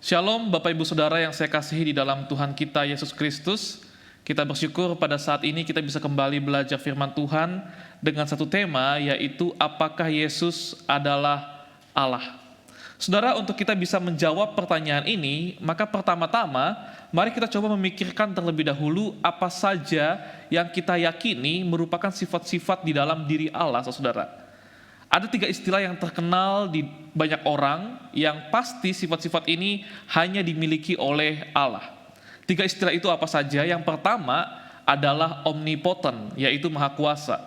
Shalom Bapak Ibu Saudara yang saya kasihi di dalam Tuhan kita Yesus Kristus. Kita bersyukur pada saat ini kita bisa kembali belajar firman Tuhan dengan satu tema, yaitu apakah Yesus adalah Allah. Saudara, untuk kita bisa menjawab pertanyaan ini, maka pertama-tama mari kita coba memikirkan terlebih dahulu apa saja yang kita yakini merupakan sifat-sifat di dalam diri Allah, saudara. Ada 3 istilah yang terkenal di banyak orang yang pasti sifat-sifat ini hanya dimiliki oleh Allah. 3 istilah itu apa saja? Yang pertama adalah omnipotent, yaitu maha kuasa.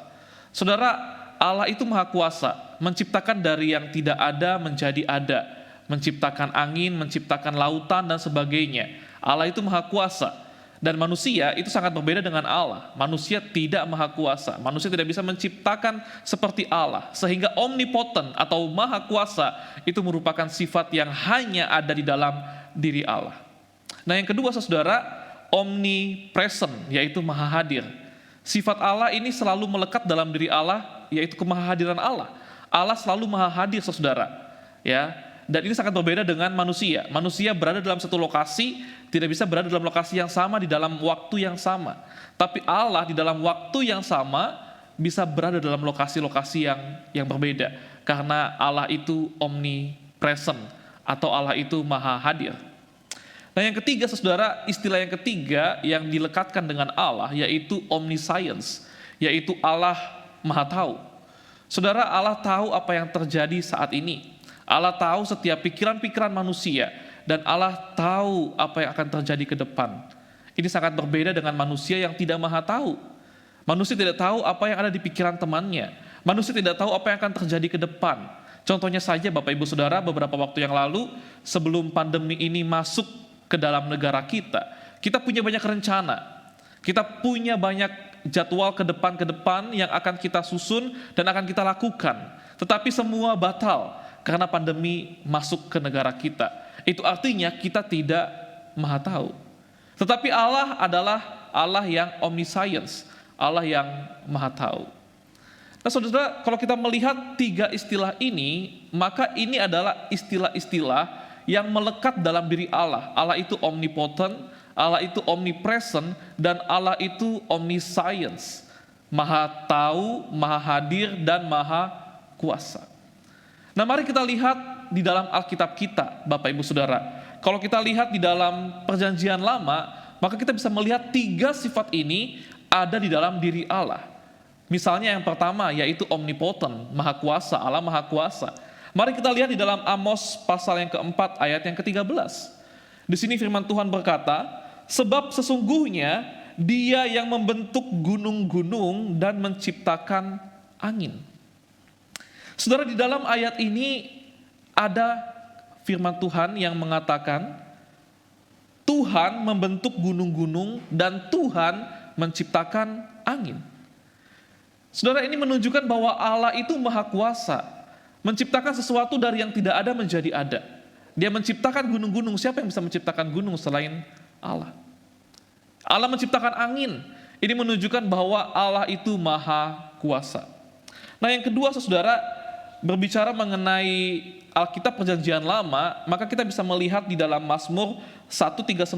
Saudara, Allah itu maha kuasa, menciptakan dari yang tidak ada menjadi ada, menciptakan angin, menciptakan lautan dan sebagainya. Allah itu maha kuasa. Dan manusia itu sangat berbeda dengan Allah. Manusia tidak maha kuasa. Manusia tidak bisa menciptakan seperti Allah. Sehingga omnipotent atau maha kuasa itu merupakan sifat yang hanya ada di dalam diri Allah. Nah, yang kedua, saudara, omnipresent, yaitu maha hadir. Sifat Allah ini selalu melekat dalam diri Allah, yaitu kemahahadiran Allah. Allah selalu maha hadir, saudara. Ya. Dan ini sangat berbeda dengan manusia. Manusia berada dalam satu lokasi, tidak bisa berada dalam lokasi yang sama, di dalam waktu yang sama. Tapi Allah di dalam waktu yang sama bisa berada dalam lokasi-lokasi yang berbeda. Karena Allah itu omnipresent, atau Allah itu maha hadir. Nah, yang ketiga, saudara, istilah yang ketiga yang dilekatkan dengan Allah, yaitu omniscience, yaitu Allah maha tahu. Saudara, Allah tahu apa yang terjadi saat ini. Allah tahu setiap pikiran-pikiran manusia, dan Allah tahu apa yang akan terjadi ke depan. Ini sangat berbeda dengan manusia yang tidak maha tahu. Manusia tidak tahu apa yang ada di pikiran temannya. Manusia tidak tahu apa yang akan terjadi ke depan. Contohnya saja, Bapak Ibu Saudara, beberapa waktu yang lalu, sebelum pandemi ini masuk ke dalam negara kita punya banyak rencana. Kita punya banyak jadwal ke depan yang akan kita susun dan akan kita lakukan. Tetapi semua batal karena pandemi masuk ke negara kita. Itu artinya kita tidak maha tahu. Tetapi Allah adalah Allah yang omniscience, Allah yang maha tahu. Nah, saudara, kalau kita melihat 3 istilah ini, maka ini adalah istilah-istilah yang melekat dalam diri Allah. Allah itu omnipotent, Allah itu omnipresent, dan Allah itu omniscience. Maha tahu, maha hadir, dan maha kuasa. Nah, mari kita lihat di dalam Alkitab kita, Bapak Ibu Saudara. Kalau kita lihat di dalam Perjanjian Lama, maka kita bisa melihat 3 sifat ini ada di dalam diri Allah. Misalnya yang pertama, yaitu omnipotent, maha kuasa, Allah maha kuasa. Mari kita lihat di dalam Amos pasal yang keempat, ayat yang ke-13. Di sini firman Tuhan berkata, sebab sesungguhnya Dia yang membentuk gunung-gunung dan menciptakan angin. Saudara, di dalam ayat ini ada firman Tuhan yang mengatakan Tuhan membentuk gunung-gunung dan Tuhan menciptakan angin. Saudara, ini menunjukkan bahwa Allah itu maha kuasa, menciptakan sesuatu dari yang tidak ada menjadi ada. Dia menciptakan gunung-gunung. Siapa yang bisa menciptakan gunung selain Allah? Allah menciptakan angin. Ini menunjukkan bahwa Allah itu maha kuasa. Nah, yang kedua, saudara, berbicara mengenai Alkitab Perjanjian Lama, maka kita bisa melihat di dalam Mazmur 139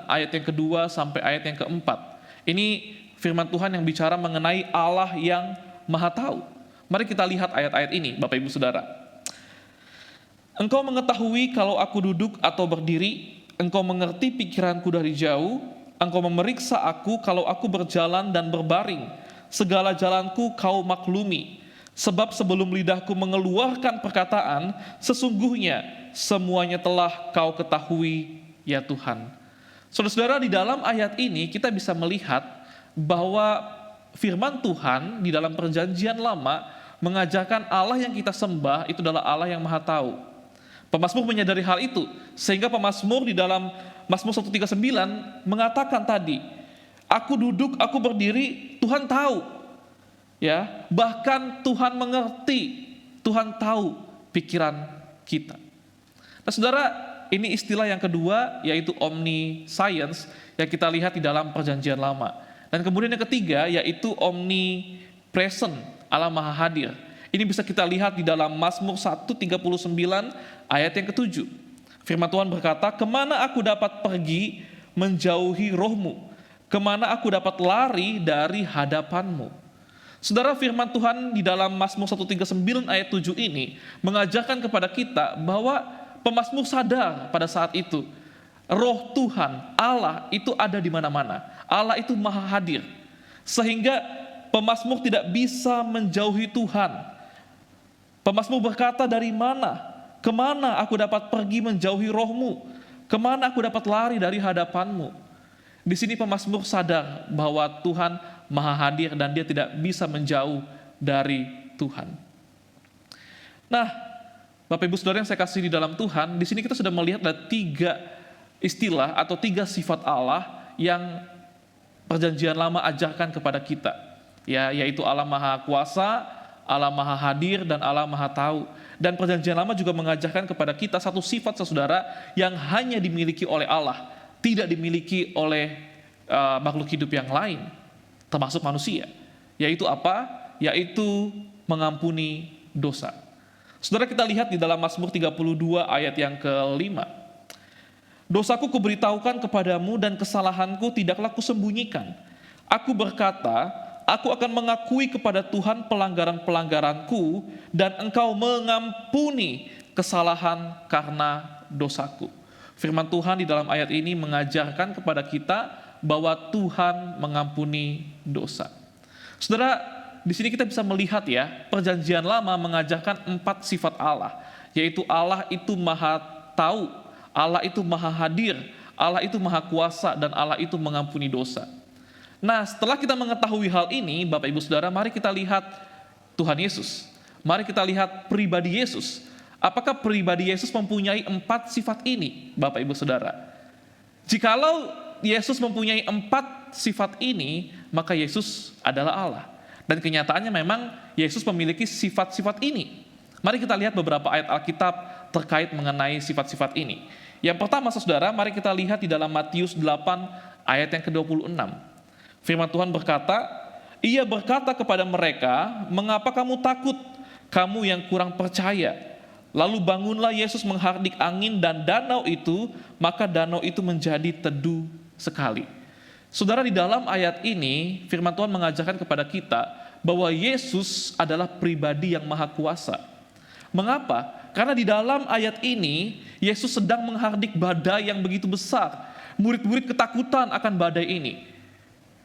ayat yang kedua sampai ayat yang keempat. Ini firman Tuhan yang bicara mengenai Allah yang maha tahu. Mari kita lihat ayat-ayat ini, Bapak Ibu Saudara. Engkau mengetahui kalau aku duduk atau berdiri, engkau mengerti pikiranku dari jauh, engkau memeriksa aku kalau aku berjalan dan berbaring, segala jalanku kau maklumi. Sebab sebelum lidahku mengeluarkan perkataan, sesungguhnya semuanya telah kau ketahui, ya Tuhan. Saudara-saudara, di dalam ayat ini kita bisa melihat bahwa firman Tuhan di dalam Perjanjian Lama mengajarkan Allah yang kita sembah itu adalah Allah yang maha tahu. Pemazmur menyadari hal itu, sehingga pemazmur di dalam Mazmur 139 mengatakan tadi, aku duduk, aku berdiri, Tuhan tahu. Ya, bahkan Tuhan mengerti, Tuhan tahu pikiran kita. Nah, saudara, ini istilah yang kedua, yaitu omniscience, yang kita lihat di dalam Perjanjian Lama. Dan kemudian yang ketiga, yaitu omnipresent, Allah maha hadir. Ini bisa kita lihat di dalam Mazmur 139 ayat yang ke-7. Firman Tuhan berkata, "Kemana aku dapat pergi menjauhi rohmu? Kemana aku dapat lari dari hadapanmu?" Saudara, firman Tuhan di dalam Mazmur 139 ayat 7 ini mengajarkan kepada kita bahwa pemazmur sadar pada saat itu, roh Tuhan, Allah itu ada di mana-mana. Allah itu maha hadir. Sehingga pemazmur tidak bisa menjauhi Tuhan. Pemazmur berkata, "Dari mana? Kemana aku dapat pergi menjauhi rohmu? Kemana aku dapat lari dari hadapanmu?" Di sini pemazmur sadar bahwa Tuhan maha hadir dan dia tidak bisa menjauh dari Tuhan. Nah, Bapak Ibu Saudara yang saya kasih di dalam Tuhan, di sini kita sudah melihat ada 3 istilah atau 3 sifat Allah yang Perjanjian Lama ajarkan kepada kita, ya, yaitu Allah Maha Kuasa, Allah Maha Hadir, dan Allah Maha Tahu. Dan Perjanjian Lama juga mengajarkan kepada kita satu sifat, saudara, yang hanya dimiliki oleh Allah, tidak dimiliki oleh makhluk hidup yang lain, termasuk manusia. Yaitu apa? Yaitu mengampuni dosa. Saudara, kita lihat di dalam Mazmur 32 ayat yang ke-5. "Dosaku kuberitahukan kepadamu dan kesalahanku tidaklah kusembunyikan. Aku berkata, aku akan mengakui kepada Tuhan pelanggaran-pelanggaranku dan Engkau mengampuni kesalahan karena dosaku." Firman Tuhan di dalam ayat ini mengajarkan kepada kita bahwa Tuhan mengampuni dosa. Saudara, di sini kita bisa melihat, ya, Perjanjian Lama mengajarkan 4 sifat Allah, yaitu Allah itu maha tahu, Allah itu maha hadir, Allah itu maha kuasa, dan Allah itu mengampuni dosa. Nah, setelah kita mengetahui hal ini, Bapak Ibu Saudara, mari kita lihat Tuhan Yesus. Mari kita lihat pribadi Yesus. Apakah pribadi Yesus mempunyai 4 sifat ini, Bapak Ibu Saudara? Jikalau Yesus mempunyai 4 sifat ini, maka Yesus adalah Allah. Dan kenyataannya memang Yesus memiliki sifat-sifat ini. Mari kita lihat beberapa ayat Alkitab terkait mengenai sifat-sifat ini. Yang pertama, saudara, mari kita lihat di dalam Matius 8 ayat yang ke-26. Firman Tuhan berkata, "Ia berkata kepada mereka, 'Mengapa kamu takut, kamu yang kurang percaya?' Lalu bangunlah Yesus menghardik angin dan danau itu, maka danau itu menjadi teduh sekali." Saudara, di dalam ayat ini firman Tuhan mengajarkan kepada kita bahwa Yesus adalah pribadi yang maha kuasa. Mengapa? Karena di dalam ayat ini Yesus sedang menghardik badai yang begitu besar. Murid-murid ketakutan akan badai ini.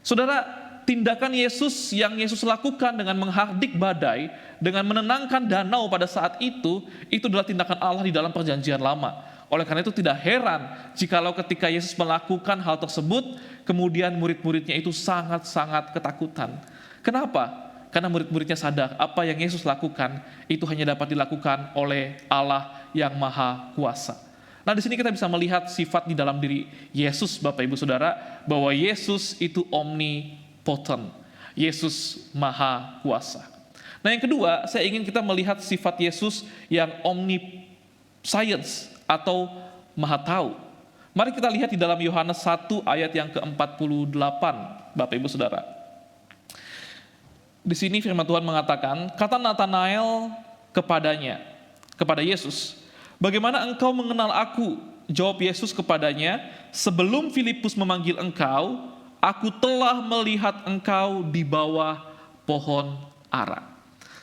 Saudara, tindakan Yesus yang Yesus lakukan dengan menghardik badai, dengan menenangkan danau pada saat itu adalah tindakan Allah di dalam Perjanjian Lama. Oleh karena itu tidak heran jikalau ketika Yesus melakukan hal tersebut, kemudian murid-muridnya itu sangat-sangat ketakutan. Kenapa? Karena murid-muridnya sadar apa yang Yesus lakukan itu hanya dapat dilakukan oleh Allah yang maha kuasa. Nah, di sini kita bisa melihat sifat di dalam diri Yesus, Bapak Ibu Saudara, bahwa Yesus itu omnipotent. Yesus maha kuasa. Nah, yang kedua, saya ingin kita melihat sifat Yesus yang omniscience atau maha tahu. Mari kita lihat di dalam Yohanes 1 ayat yang ke-48, Bapak Ibu Saudara. Di sini firman Tuhan mengatakan, kata Natanael kepada Yesus, "Bagaimana engkau mengenal aku?" Jawab Yesus kepadanya, "Sebelum Filipus memanggil engkau, aku telah melihat engkau di bawah pohon ara."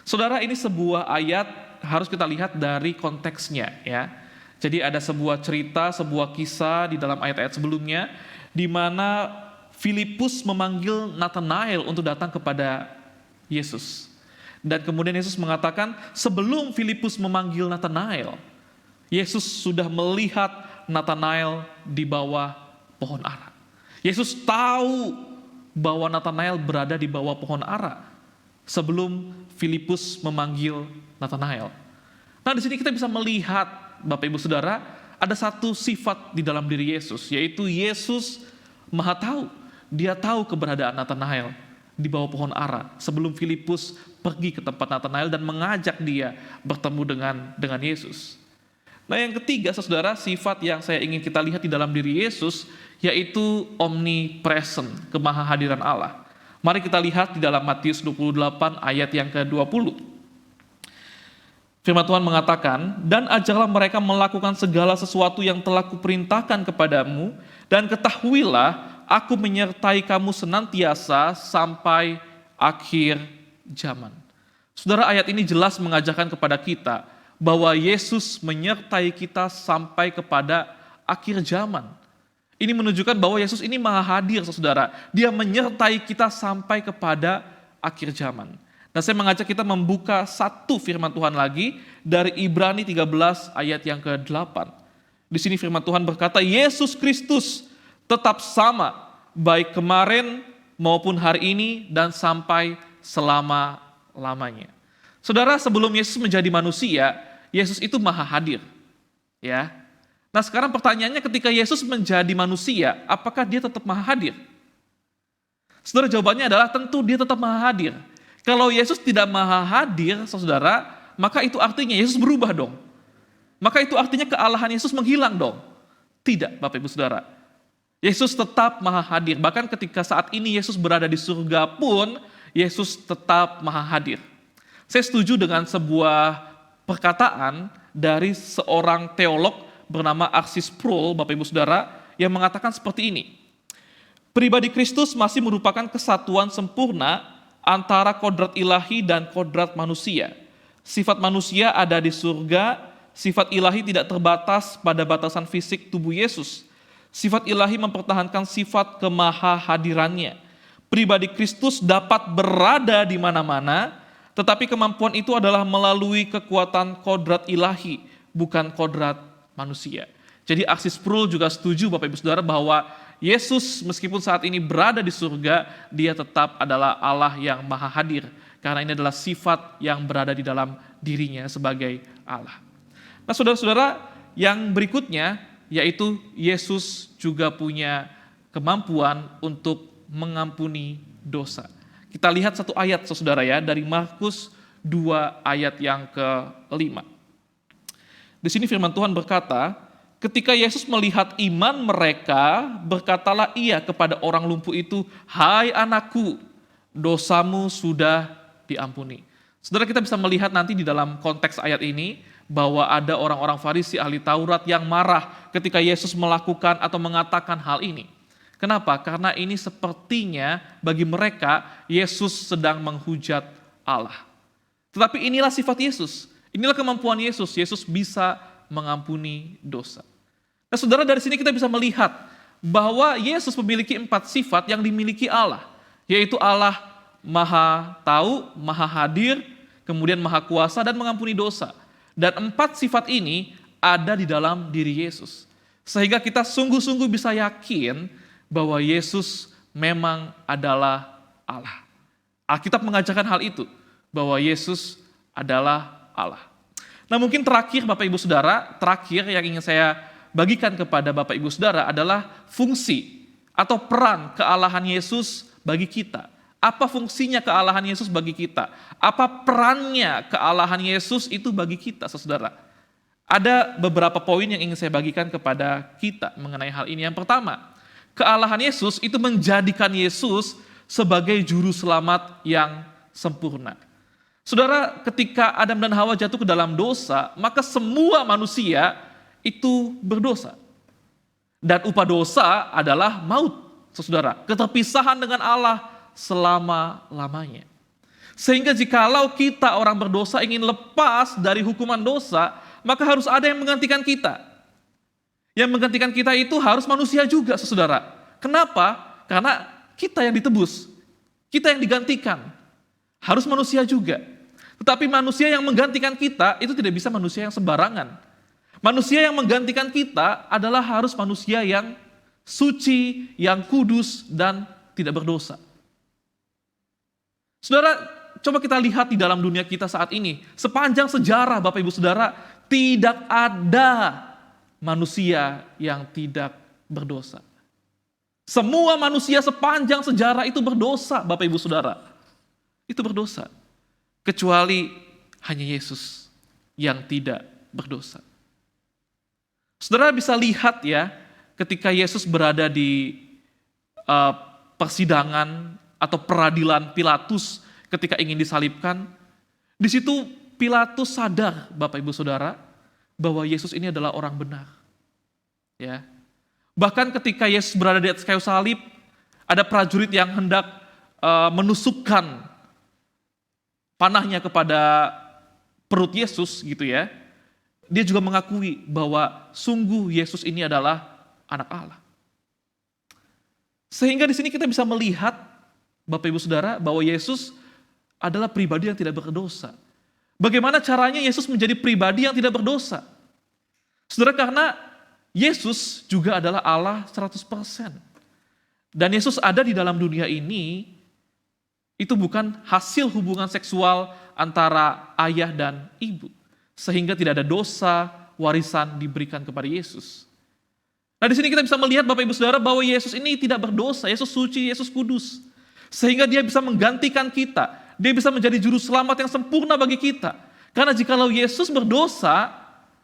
Saudara, ini sebuah ayat harus kita lihat dari konteksnya, ya. Jadi ada sebuah cerita, sebuah kisah di dalam ayat-ayat sebelumnya, di mana Filipus memanggil Natanael untuk datang kepada Yesus. Dan kemudian Yesus mengatakan, sebelum Filipus memanggil Natanael, Yesus sudah melihat Natanael di bawah pohon ara. Yesus tahu bahwa Natanael berada di bawah pohon ara sebelum Filipus memanggil Natanael. Nah, di sini kita bisa melihat, Bapak Ibu Saudara, ada satu sifat di dalam diri Yesus, yaitu Yesus maha tahu. Dia tahu keberadaan Natanael di bawah pohon ara sebelum Filipus pergi ke tempat Natanael dan mengajak dia bertemu dengan Yesus. Nah, yang ketiga, saudara, sifat yang saya ingin kita lihat di dalam diri Yesus yaitu omnipresent, kemahahadiran Allah. Mari kita lihat di dalam Matius 28 ayat yang ke-20. Firman Tuhan mengatakan, dan ajarlah mereka melakukan segala sesuatu yang telah kuperintahkan kepadamu, dan ketahuilah aku menyertai kamu senantiasa sampai akhir zaman. Saudara, ayat ini jelas mengajarkan kepada kita bahwa Yesus menyertai kita sampai kepada akhir zaman. Ini menunjukkan bahwa Yesus ini maha hadir, saudara. Dia menyertai kita sampai kepada akhir zaman. Nah, saya mengajak kita membuka satu firman Tuhan lagi dari Ibrani 13 ayat yang ke-8. Di sini firman Tuhan berkata, Yesus Kristus tetap sama baik kemarin maupun hari ini dan sampai selama-lamanya. Saudara, sebelum Yesus menjadi manusia, Yesus itu maha hadir. Ya. Nah, sekarang pertanyaannya, ketika Yesus menjadi manusia, apakah dia tetap maha hadir? Saudara, jawabannya adalah tentu dia tetap maha hadir. Kalau Yesus tidak maha hadir, saudara, maka itu artinya Yesus berubah dong. Maka itu artinya kealahan Yesus menghilang dong. Tidak, Bapak Ibu Saudara. Yesus tetap maha hadir. Bahkan ketika saat ini Yesus berada di surga pun, Yesus tetap maha hadir. Saya setuju dengan sebuah perkataan dari seorang teolog bernama R.C. Sproul, Bapak Ibu Saudara, yang mengatakan seperti ini. Pribadi Kristus masih merupakan kesatuan sempurna antara kodrat ilahi dan kodrat manusia. Sifat manusia ada di surga, sifat ilahi tidak terbatas pada batasan fisik tubuh Yesus. Sifat ilahi mempertahankan sifat kemahahadirannya. Pribadi Kristus dapat berada di mana-mana, tetapi kemampuan itu adalah melalui kekuatan kodrat ilahi, bukan kodrat manusia. Jadi R.C. Sproul juga setuju, Bapak Ibu Saudara, bahwa Yesus meskipun saat ini berada di surga, dia tetap adalah Allah yang maha hadir. Karena ini adalah sifat yang berada di dalam dirinya sebagai Allah. Nah, saudara-saudara, yang berikutnya yaitu Yesus juga punya kemampuan untuk mengampuni dosa. Kita lihat satu ayat, saudara ya, dari Markus 2 ayat yang ke-5. Di sini firman Tuhan berkata, ketika Yesus melihat iman mereka, berkatalah ia kepada orang lumpuh itu, "Hai anakku, dosamu sudah diampuni." Saudara, kita bisa melihat nanti di dalam konteks ayat ini bahwa ada orang-orang Farisi ahli Taurat yang marah ketika Yesus melakukan atau mengatakan hal ini. Kenapa? Karena ini sepertinya bagi mereka Yesus sedang menghujat Allah. Tetapi inilah sifat Yesus. Inilah kemampuan Yesus. Yesus bisa mengampuni dosa. Nah, saudara, dari sini kita bisa melihat bahwa Yesus memiliki 4 sifat yang dimiliki Allah, yaitu Allah maha tahu, maha hadir, kemudian maha kuasa dan mengampuni dosa. Dan 4 sifat ini ada di dalam diri Yesus. Sehingga kita sungguh-sungguh bisa yakin bahwa Yesus memang adalah Allah. Alkitab mengajarkan hal itu, bahwa Yesus adalah Allah. Nah, mungkin terakhir Bapak Ibu Saudara, terakhir yang ingin saya bagikan kepada Bapak Ibu Saudara adalah fungsi atau peran kealahan Yesus bagi kita. Apa fungsinya kealahan Yesus bagi kita? Apa perannya kealahan Yesus itu bagi kita, saudara? Ada beberapa poin yang ingin saya bagikan kepada kita mengenai hal ini. Yang pertama, kealahan Yesus itu menjadikan Yesus sebagai juru selamat yang sempurna. Saudara, ketika Adam dan Hawa jatuh ke dalam dosa, maka semua manusia itu berdosa. Dan upah dosa adalah maut, saudara. Keterpisahan dengan Allah selama-lamanya. Sehingga jikalau kita orang berdosa ingin lepas dari hukuman dosa, maka harus ada yang menggantikan kita. Yang menggantikan kita itu harus manusia juga, saudara. Kenapa? Karena kita yang ditebus, kita yang digantikan. Harus manusia juga. Tetapi manusia yang menggantikan kita itu tidak bisa manusia yang sembarangan. Manusia yang menggantikan kita adalah harus manusia yang suci, yang kudus, dan tidak berdosa. Saudara, coba kita lihat di dalam dunia kita saat ini. Sepanjang sejarah, Bapak Ibu Saudara, tidak ada manusia yang tidak berdosa. Semua manusia sepanjang sejarah itu berdosa, Bapak Ibu Saudara. Itu berdosa. Kecuali hanya Yesus yang tidak berdosa. Saudara bisa lihat ya, ketika Yesus berada di persidangan atau peradilan Pilatus ketika ingin disalibkan, di situ Pilatus sadar, Bapak Ibu Saudara, bahwa Yesus ini adalah orang benar. Ya. Bahkan ketika Yesus berada di atas kayu salib, ada prajurit yang hendak menusukkan panahnya kepada perut Yesus gitu ya. Dia juga mengakui bahwa sungguh Yesus ini adalah anak Allah. Sehingga di sini kita bisa melihat, Bapak Ibu Saudara, bahwa Yesus adalah pribadi yang tidak berdosa. Bagaimana caranya Yesus menjadi pribadi yang tidak berdosa? Saudara, karena Yesus juga adalah Allah 100%. Dan Yesus ada di dalam dunia ini, itu bukan hasil hubungan seksual antara ayah dan ibu. Sehingga tidak ada dosa, warisan diberikan kepada Yesus. Nah, di sini kita bisa melihat, Bapak Ibu Saudara, bahwa Yesus ini tidak berdosa, Yesus suci, Yesus kudus. Sehingga dia bisa menggantikan kita, dia bisa menjadi juru selamat yang sempurna bagi kita. Karena jikalau Yesus berdosa,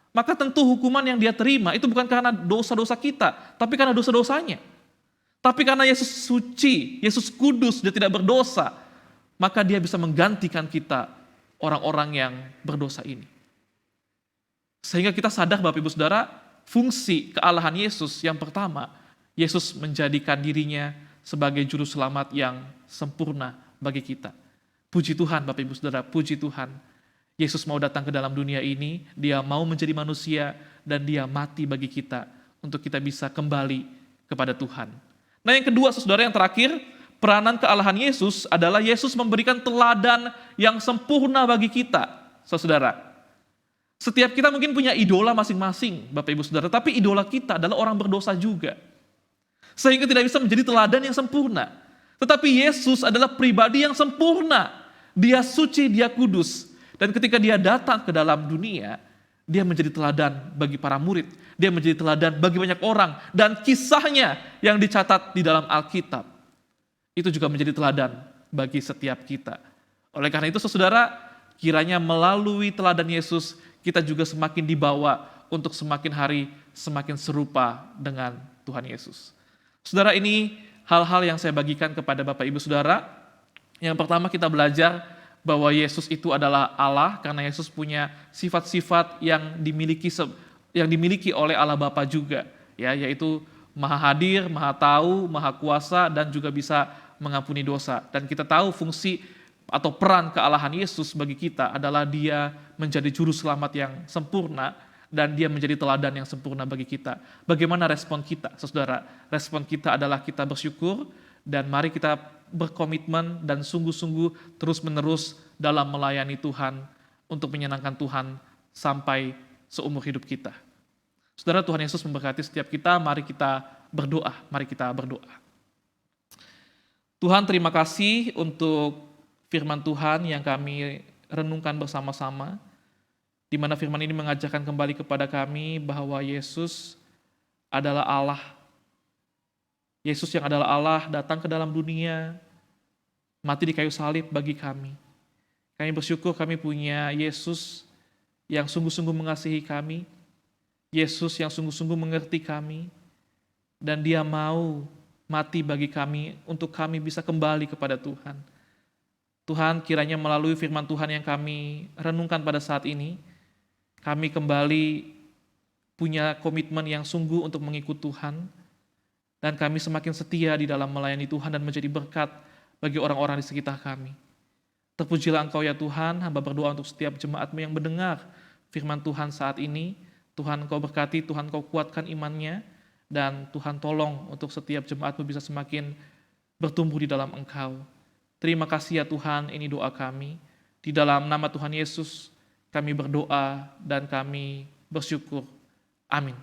maka tentu hukuman yang dia terima itu bukan karena dosa-dosa kita, tapi karena dosa-dosanya. Tapi karena Yesus suci, Yesus kudus, dia tidak berdosa, maka dia bisa menggantikan kita, orang-orang yang berdosa ini. Sehingga kita sadar, Bapak Ibu Saudara, fungsi kealahan Yesus yang pertama, Yesus menjadikan dirinya sebagai juru selamat yang sempurna bagi kita. Puji Tuhan, Bapak Ibu Saudara, puji Tuhan. Yesus mau datang ke dalam dunia ini, dia mau menjadi manusia, dan dia mati bagi kita, untuk kita bisa kembali kepada Tuhan. Nah, yang kedua, saudara, yang terakhir, peranan kealahan Yesus adalah Yesus memberikan teladan yang sempurna bagi kita, saudara. Setiap kita mungkin punya idola masing-masing, Bapak Ibu Saudara, tapi idola kita adalah orang berdosa juga. Sehingga tidak bisa menjadi teladan yang sempurna. Tetapi Yesus adalah pribadi yang sempurna. Dia suci, dia kudus. Dan ketika dia datang ke dalam dunia, dia menjadi teladan bagi para murid. Dia menjadi teladan bagi banyak orang. Dan kisahnya yang dicatat di dalam Alkitab, itu juga menjadi teladan bagi setiap kita. Oleh karena itu, saudara, kiranya melalui teladan Yesus, kita juga semakin dibawa untuk semakin hari semakin serupa dengan Tuhan Yesus. Saudara, ini hal-hal yang saya bagikan kepada Bapak Ibu Saudara. Yang pertama, kita belajar bahwa Yesus itu adalah Allah, karena Yesus punya sifat-sifat yang dimiliki oleh Allah Bapa juga, ya, yaitu Maha Hadir, Maha Tahu, Maha Kuasa, dan juga bisa mengampuni dosa. Dan kita tahu fungsi atau peran kealahan Yesus bagi kita adalah dia menjadi juru selamat yang sempurna, dan dia menjadi teladan yang sempurna bagi kita. Bagaimana respon kita, saudara? Respon kita adalah kita bersyukur, dan mari kita berkomitmen dan sungguh-sungguh terus-menerus dalam melayani Tuhan untuk menyenangkan Tuhan sampai seumur hidup kita. Saudara, Tuhan Yesus memberkati setiap kita. Mari kita berdoa. Mari kita berdoa. Tuhan, terima kasih untuk firman Tuhan yang kami renungkan bersama-sama, di mana firman ini mengajarkan kembali kepada kami bahwa Yesus adalah Allah. Yesus yang adalah Allah datang ke dalam dunia, mati di kayu salib bagi kami. Kami bersyukur kami punya Yesus yang sungguh-sungguh mengasihi kami, Yesus yang sungguh-sungguh mengerti kami, dan dia mau mati bagi kami untuk kami bisa kembali kepada Tuhan. Tuhan, kiranya melalui firman Tuhan yang kami renungkan pada saat ini, kami kembali punya komitmen yang sungguh untuk mengikut Tuhan, dan kami semakin setia di dalam melayani Tuhan dan menjadi berkat bagi orang-orang di sekitar kami. Terpujilah Engkau ya Tuhan, hamba berdoa untuk setiap jemaat-Mu yang mendengar firman Tuhan saat ini. Tuhan, Engkau berkati, Tuhan, Engkau kuatkan imannya, dan Tuhan tolong untuk setiap jemaat-Mu bisa semakin bertumbuh di dalam Engkau. Terima kasih ya Tuhan, ini doa kami. Di dalam nama Tuhan Yesus, kami berdoa dan kami bersyukur. Amin.